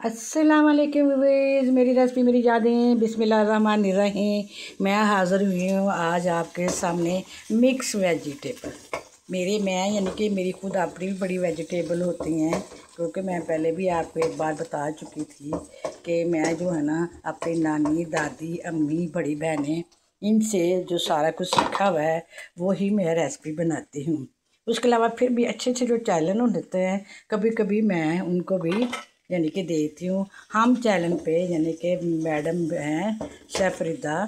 अस्सलाम वालेकुम व्यूअर्स, मेरी रेसिपी मेरी यादें बिस्मिल्लाहिर्रहमानिर्रहीम। मैं हाज़िर हुई हूँ आज आपके सामने मिक्स वेजिटेबल। मैं यानी कि मेरी खुद अपनी भी बड़ी वेजिटेबल होती हैं, क्योंकि मैं पहले भी आपको एक बार बता चुकी थी कि मैं जो है ना अपनी नानी दादी अम्मी बड़ी बहनें इनसे जो सारा कुछ सीखा हुआ है वही मैं रेसिपी बनाती हूँ। उसके अलावा फिर भी अच्छे अच्छे जो चैनल होते हैं कभी कभी मैं उनको भी यानी कि देती हूँ। हम चैनल पे यानी कि मैडम हैं शेफ़ रिदा,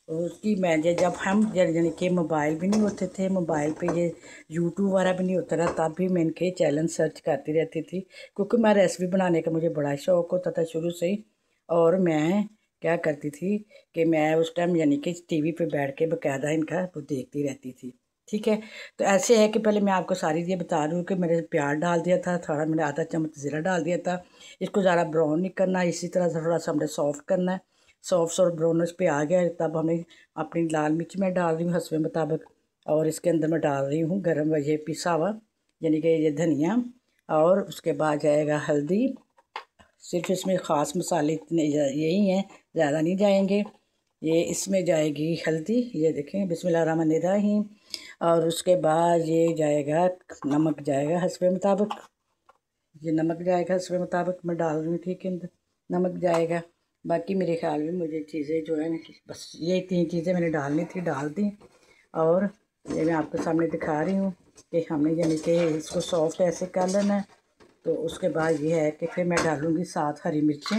उसकी मैं जब हम यानी कि मोबाइल भी नहीं होते थे, मोबाइल पे ये यूट्यूब वगैरह भी नहीं होता था, तब भी मैं इनके चैनल सर्च करती रहती थी, क्योंकि मैं रेसिपी बनाने का मुझे बड़ा शौक़ होता था शुरू से ही। और मैं क्या करती थी कि मैं उस टाइम यानी कि टीवी पे बैठ के बाकायदा इनका वो देखती रहती थी। ठीक है, तो ऐसे है कि पहले मैं आपको सारी ये बता रही हूँ कि मैंने प्याज डाल दिया था, थोड़ा मैंने आधा चम्मच ज़ीरा डाल दिया था। इसको ज़्यादा ब्राउन नहीं करना, इसी तरह से थोड़ा सा हमने सॉफ्ट करना है। सॉफ्ट और ब्राउनिश पे आ गया तब हमें अपनी लाल मिर्च मैं डाल रही हूँ हस्बे मुताबिक, और इसके अंदर मैं डाल रही हूँ गरम ये पिसा हुआ यानी कि ये धनिया, और उसके बाद जाएगा हल्दी। सिर्फ इसमें ख़ास मसाले इतने यही हैं, ज़्यादा नहीं जाएंगे। ये इसमें जाएगी हल्दी, ये देखें बिस्मिल्लाहिर्रहमानिर्रहीम। और उसके बाद ये जाएगा नमक, जाएगा हस्बे मुताबिक। ये नमक जाएगा हस्बे मुताबिक मैं डाल रही हूँ, ठीक है, नमक जाएगा। बाकी मेरे ख्याल में मुझे चीज़ें जो है बस ये 3 चीज़ें मैंने डालनी थी डाल दी। और ये मैं आपके सामने दिखा रही हूँ कि हमने यानी कि इसको सॉफ्ट ऐसे कर लेना है। तो उसके बाद ये है कि फिर मैं डालूँगी 7 हरी मिर्चें।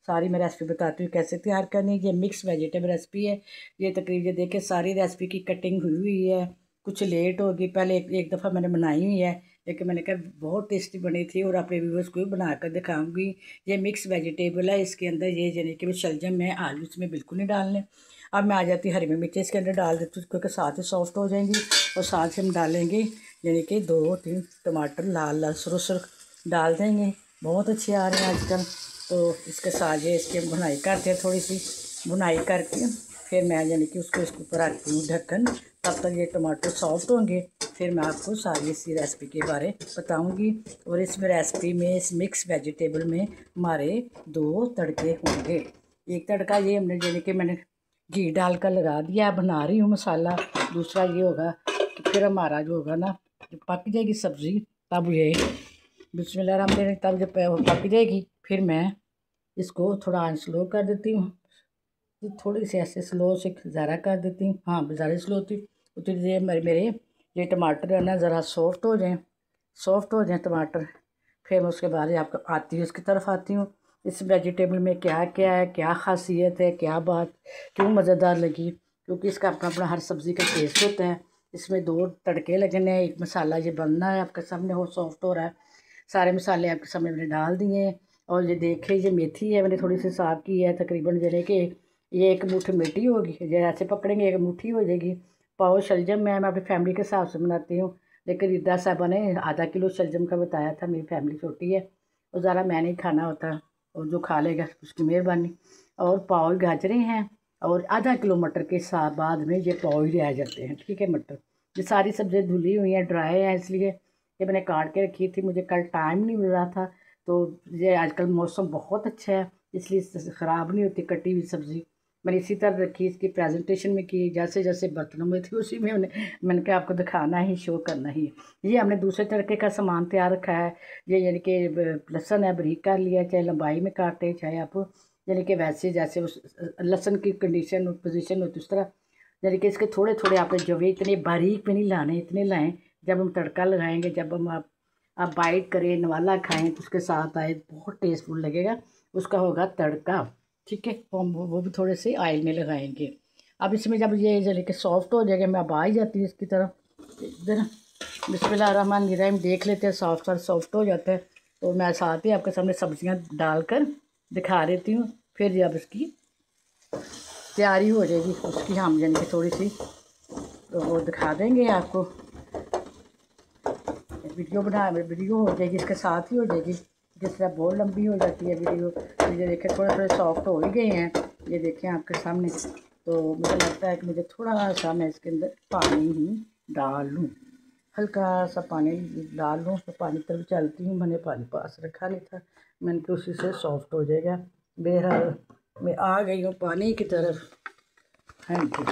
सारी मैं रेसिपी बताती हूँ कैसे तैयार करनी है। ये मिक्स वेजिटेबल रेसिपी है। ये तकरीबन देखिए सारी रेसिपी की कटिंग हुई हुई है, कुछ लेट होगी, पहले एक दफ़ा मैंने बनाई हुई है, लेकिन मैंने कहा बहुत टेस्टी बनी थी और अपने व्यूअर्स को भी बना कर दिखाऊँगी। ये मिक्स वेजिटेबल है, इसके अंदर ये यानी कि शलजम है, आलू इसमें बिल्कुल नहीं डालने। अब मैं आ जाती हरी मिर्चें इसके अंदर डाल देती हूँ, क्योंकि साथ ही सॉफ्ट हो जाएंगी। और साथ ही हम डालेंगे यानी कि 2-3 टमाटर लाल लाल सुरख सुरख डाल देंगे, बहुत अच्छे आ रहे हैं आजकल। तो इसके साथ ये इसकी बुनाई करते हैं, थोड़ी सी बुनाई करके फिर मैं यानी कि उसको इसके ऊपर रखती हूँ ढक्कन। तब तक ये टमाटर सॉफ्ट होंगे, फिर मैं आपको सारी इसी रेसिपी के बारे बताऊंगी। और इस रेसिपी में इस मिक्स वेजिटेबल में हमारे 2 तड़के होंगे। एक तड़का ये हमने यानी कि मैंने घी डालकर लगा दिया, बना रही हूँ मसाला। दूसरा ये होगा कि फिर हमारा जो होगा ना, जब पक जाएगी सब्ज़ी तब ये बिस्मिल्लाह तब जब पक जाएगी फिर मैं इसको थोड़ा आंच स्लो कर देती हूँ। थोड़ी सी ऐसे स्लो से ज़रा कर देती हूँ, हाँ ज़्यादा स्लो होती। उतनी देर मेरे ये टमाटर है ना ज़रा सॉफ्ट हो जाएं, सॉफ्ट हो जाएं टमाटर। फिर मैं उसके बाद आपको आती हूँ इसकी तरफ आती हूँ इस वेजिटेबल में क्या क्या है, क्या ख़ासियत है, क्या बात क्यों मज़ेदार लगी। क्योंकि इसका अपना अपना हर सब्ज़ी का टेस्ट होता है। इसमें 2 तड़के लगने हैं, एक मसाला ये बनना है आपके सामने, हो सॉफ्ट हो रहा है। सारे मसाले आपके सामने मैंने डाल दिए हैं। और ये देखे ये मेथी है मैंने थोड़ी सी साफ़ की है, तकरीबन जैसे कि ये एक मुट्ठी मेथी होगी, ये ऐसे पकड़ेंगे एक मुट्ठी हो जाएगी। पाव शलजम मैं अपनी फैमिली के हिसाब से बनाती हूँ, लेकिन रिदा साहबा ने आधा किलो शलजम का बताया था, मेरी फैमिली छोटी है और ज़्यादा मैं नहीं खाना होता, और जो खा लेगा उसकी मेहरबानी। और पाव गाजरें हैं, और आधा किलो मटर के साथ बाद में ये पाव ही रह जाते हैं, ठीक है। मटर ये सारी सब्ज़ियाँ धुली हुई हैं, ड्राई हैं, इसलिए ये मैंने काट के रखी थी, मुझे कल टाइम नहीं मिल रहा था। तो ये आजकल मौसम बहुत अच्छा है, इसलिए ख़राब नहीं होती कटी हुई सब्ज़ी। मैंने इसी तरह रखी, इसकी प्रेजेंटेशन में की, जैसे जैसे बर्तनों में थी उसी में मैंने कहा आपको दिखाना ही, शो करना ही। ये हमने दूसरे तरीके का सामान तैयार रखा है। ये यानी कि लहसुन है बारीक कर लिया, चाहे लंबाई में काटे चाहे आप यानी कि वैसे जैसे उस लहसुन की कंडीशन पोजीशन होती उस तरह। यानी कि इसके थोड़े थोड़े आपने जवे इतने बारीक भी नहीं लाने, इतने लाएँ जब हम तड़का लगाएंगे, जब हम आप बाइट करें नवाला खाएं तो उसके साथ आए बहुत टेस्टफुल लगेगा, उसका होगा तड़का, ठीक है। तो हम वो भी थोड़े से ऑयल में लगाएंगे। अब इसमें जब ये जले के सॉफ्ट हो जाएगा, मैं अब आ ही जाती है इसकी तरफ इधर। बिस्मिल्लाहिर्रहमानिर्रहीम देख लेते हैं, सॉफ्ट हो जाता है तो मैं साथ ही आपके सामने सब्जियां डालकर दिखा देती हूँ। फिर जब इसकी तैयारी हो जाएगी उसकी हम यानी कि थोड़ी सी तो वो दिखा देंगे आपको। वीडियो हो जाएगी, इसके साथ ही हो जाएगी, जिस तरह बहुत लंबी हो जाती है वीडियो। तो ये देखें थोड़े थोड़े सॉफ्ट हो ही गए हैं, ये देखें आपके सामने। तो मुझे लगता है कि मुझे थोड़ा सा मैं इसके अंदर पानी ही डाल लूँ, हल्का सा पानी डाल लूँ तो पानी तरफ चलती हूँ। मैंने पानी पास रखा नहीं था, मैंने कि उसी से सॉफ्ट हो जाएगा। बहरहाल मैं आ गई हूँ पानी की तरफ। हाँ जी,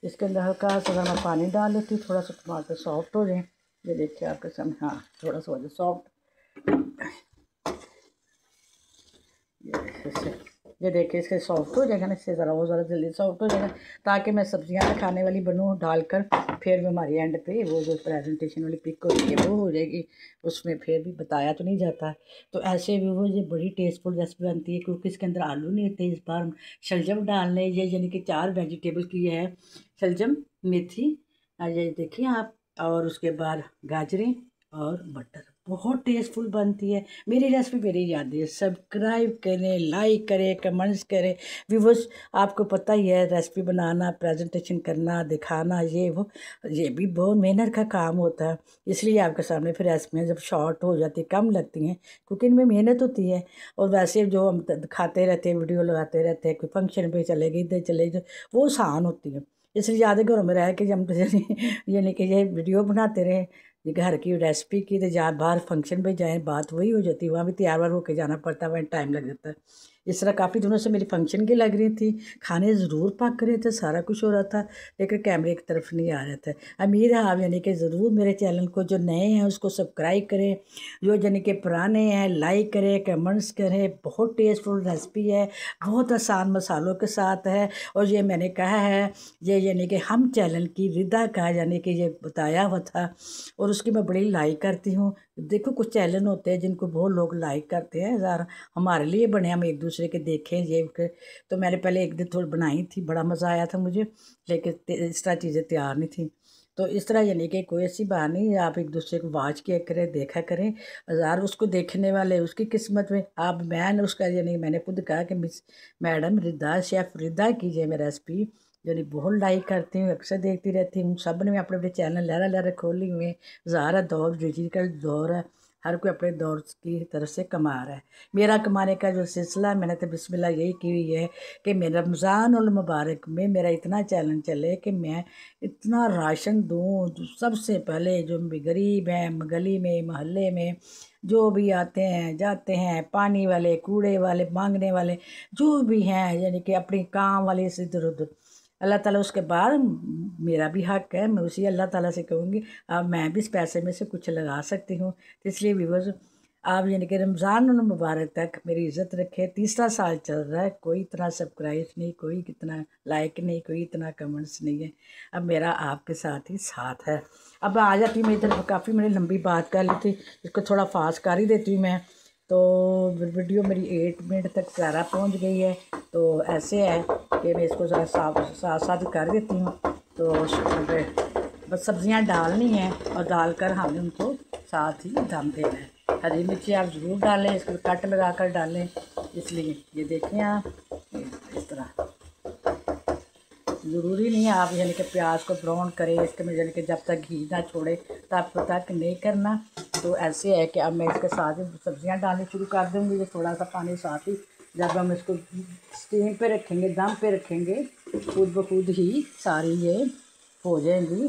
इसके अंदर हल्का सा मैं पानी डाल लेती हूँ, थोड़ा सा टमाटर सॉफ्ट हो जाए। ये देखिए आपके सामने, हाँ थोड़ा सा हो जाए सॉफ्ट। ये देखिए इसके सॉफ्ट हो जाएगा ना, इससे ज़रा वो ज़रा जल्दी सॉफ्ट हो जाएगा, ताकि मैं सब्जियां खाने वाली बनूँ डालकर। फिर भी हमारी एंड पे वो जो प्रेजेंटेशन वाली पिक होती है वो हो जाएगी, उसमें फिर भी बताया तो नहीं जाता। तो ऐसे भी वो ये बड़ी टेस्टफुल रेसिपी बनती है, क्योंकि इसके अंदर आलू नहीं होते। इस बार हम शलजम डालने, ये यानी कि 4 वेजिटेबल की है, शलजम, मेथी, ये देखिए आप, और उसके बाद गाजरें और मटर। बहुत टेस्टफुल बनती है मेरी रेसिपी। मेरी यादें सब्सक्राइब करें, लाइक करें, कमेंट्स करें। व्यूअर्स, आपको पता ही है रेसिपी बनाना, प्रेजेंटेशन करना, दिखाना, ये भी बहुत मेहनत का काम होता है। इसलिए आपके सामने फिर रेसिपियाँ जब शॉर्ट हो जाती, कम लगती हैं, क्योंकि इनमें मेहनत होती है। और वैसे जो हम दिखाते रहते हैं, वीडियो लगाते रहते हैं, कोई फंक्शन पे चले गए, इधर चले गए, वो आसान होती है। इसलिए ज़्यादा घरों में रह के हम यानी कि ये वीडियो बनाते रहे, ये घर की रेसिपी की, तो जहाँ बाहर फंक्शन पे जाएँ बात वही हो जाती है, वहाँ भी तैयार वार होकर जाना पड़ता है, वहाँ टाइम लग जाता है। इस तरह काफ़ी दिनों से मेरी फंक्शन की लग रही थी, खाने ज़रूर पक रहे थे, सारा कुछ हो रहा था, लेकिन कैमरे की तरफ नहीं आ रहे थे। उम्मीद है आप यानी कि ज़रूर मेरे चैनल को, जो नए हैं उसको सब्सक्राइब करें, जो यानी कि पुराने हैं लाइक करें, कमेंट्स करें। बहुत टेस्टफुल रेसिपी है, बहुत आसान मसालों के साथ है। और ये मैंने कहा है, ये यानी कि हम चैनल की रिदा का यानी कि ये बताया हुआ था, और उसकी मैं बड़ी लाइक करती हूँ। देखो कुछ चैनल होते हैं जिनको बहुत लोग लाइक करते हैं, ज़रा हमारे लिए बने, हम एक दूसरे के देखें तो मैंने पहले एक दिन थोड़ी बनाई थी, बड़ा मज़ा आया था मुझे, लेकिन इस तरह चीज़ें तैयार नहीं थी। तो इस तरह यानी कि कोई ऐसी बात नहीं, आप एक दूसरे को वाच किया करें, देखा करें। यार उसको देखने वाले उसकी किस्मत में, आप मैंने उसका यानी मैंने खुद कहा कि मिस मैडम रिदा, शेफ़ रिदा कीजिए मेरी रेसिपी, यानी बहुत लाइक करती हूँ, अक्सर देखती रहती हूँ। सब ने अपने अपने चैनल लहरा लहरा खोली हुए हैं। ज़ारा दौर डिजिटल दौर है, हर कोई अपने दौर की तरफ से कमा रहा है। मेरा कमाने का जो सिलसिला, मैंने तो बिस्मिल्लाह यही की हुई है कि मेरा रमज़ान उल मुबारक में मेरा इतना चैलेंज चले कि मैं इतना राशन दूँ, जो सबसे पहले जो भी गरीब हैं, गली में मोहल्ले में जो भी आते हैं जाते हैं, पानी वाले, कूड़े वाले, मांगने वाले, जो भी हैं, यानी कि अपनी काम वाले से इधर उधर, अल्लाह ताला उसके बाद मेरा भी हक़ है, मैं उसी अल्लाह ताला से कहूँगी अब मैं भी इस पैसे में से कुछ लगा सकती हूँ। तो इसलिए व्यूअर्स, आप यानी कि रमज़ान मुबारक तक मेरी इज़्ज़त रखे। तीसरा साल चल रहा है, कोई इतना सब्सक्राइब नहीं, कोई कितना लाइक नहीं, कोई इतना कमेंट्स नहीं है। अब मेरा आपके साथ ही साथ है। अब आ जाती हूँ, मेरी तरफ काफ़ी मैंने लंबी बात कर ली थी, इसको थोड़ा फास्ट कर ही देती हूँ मैं। तो वीडियो मेरी 8 मिनट तक ज़्यादा पहुँच गई है। तो ऐसे है कि मैं इसको ज़रा साथ साथ ही कर देती हूँ। तो बस सब्जियां डालनी है, और डालकर हमें उनको साथ ही दम देना है। हरी मिर्ची आप ज़रूर डालें, इसको कट लगा कर डालें। इसलिए ये देखें आप, इस तरह ज़रूरी नहीं है आप यानी कि प्याज को ब्राउन करें, इसके में यानी कि जब तक घी ना छोड़े तब तक नहीं करना। तो ऐसे है कि अब मैं इसके साथ ही सब्जियां डालनी शुरू कर दूँगी। ये थोड़ा सा पानी साथ ही, जब हम इसको स्टीम पे रखेंगे, दम पे रखेंगे, खुद ब खुद ही सारी ये हो जाएंगी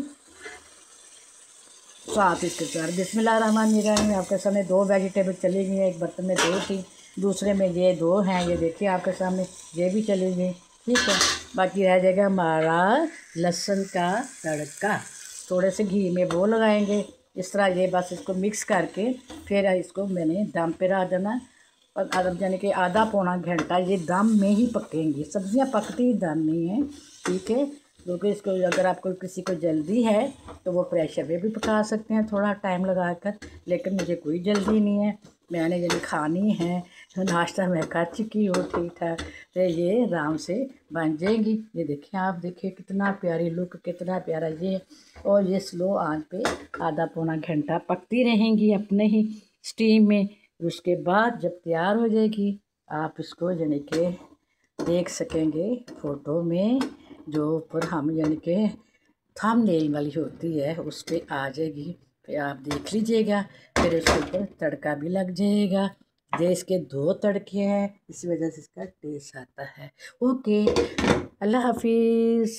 साथ इसके साथ। बिस्मिल्लाहिर्रहमानिर्रहीम। आपके सामने 2 वेजिटेबल चली गई हैं, एक बर्तन में 2 थी, दूसरे में ये 2 हैं, ये देखिए आपके सामने ये भी चली गई। ठीक है, बाकी रह जाएगा हमारा लहसुन का तड़का। थोड़े से घी में वो लगाएंगे इस तरह, ये बस इसको मिक्स करके फिर इसको मैंने दम पे रख देना। और यानी कि आधा पौना घंटा ये दम में ही पकेंगी। सब्जियां पकती ही दम में हैं, ठीक है। क्योंकि इसको अगर आपको किसी को जल्दी है तो वो प्रेशर पे भी पका सकते हैं थोड़ा टाइम लगा कर, लेकिन मुझे कोई जल्दी नहीं है, मैंने यदि खानी है तो नाश्ता मैं कर चुकी हूँ, ठीक ठाक। तो ये आराम से बन जाएंगी। ये देखिए आप, देखिए कितना प्यारी लुक, कितना प्यारा ये। और ये स्लो आंच पे आधा पौना घंटा पकती रहेंगी अपने ही स्टीम में। उसके बाद जब तैयार हो जाएगी, आप इसको यानी कि देख सकेंगे फ़ोटो में, जो ऊपर हम यानी कि थंबनेल वाली होती है उस पर आ जाएगी, फिर आप देख लीजिएगा। फिर उसके ऊपर तड़का भी लग जाएगा। देश के 2 तड़के हैं, इसी वजह से इसका टेस्ट आता है। ओके, अल्लाह हाफिज़।